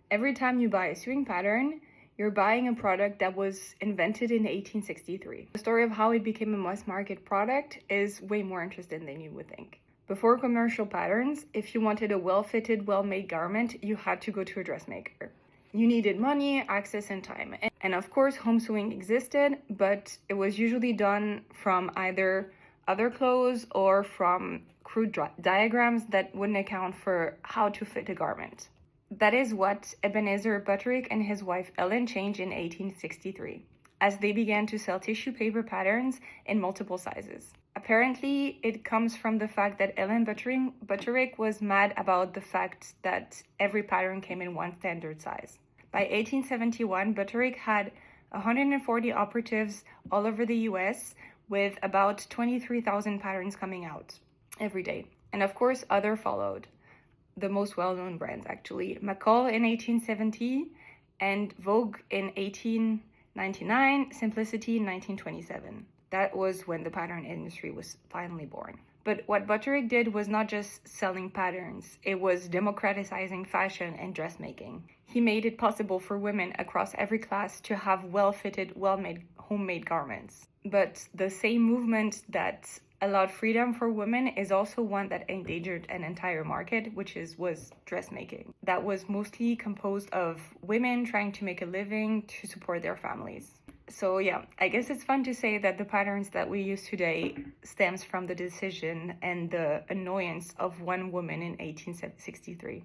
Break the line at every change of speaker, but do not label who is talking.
Every time you buy a sewing pattern, you're buying a product that was invented in 1863. The story of how it became a mass market product is way more interesting than you would think. Before commercial patterns, if you wanted a well-fitted, well-made garment, you had to go to a dressmaker. You needed money, access, and time. And of course, home sewing existed, but it was usually done from either other clothes or from crude diagrams that wouldn't account for how to fit a garment. That is what Ebenezer Butterick and his wife Ellen changed in 1863, as they began to sell tissue paper patterns in multiple sizes. Apparently, it comes from the fact that Ellen Butterick was mad about the fact that every pattern came in one standard size. By 1871, Butterick had 140 operatives all over the US, with about 23,000 patterns coming out every day. And of course, others followed. The most well-known brands, actually. McCall in 1870 and Vogue in 1899, Simplicity in 1927. That was when the pattern industry was finally born. But what Butterick did was not just selling patterns, it was democratizing fashion and dressmaking. He made it possible for women across every class to have well-fitted, well-made, homemade garments. But the same movement that allowed freedom for women is also one that endangered an entire market, which was dressmaking. That was mostly composed of women trying to make a living to support their families. So yeah, I guess it's fun to say that the patterns that we use today stems from the decision and the annoyance of one woman in 1863.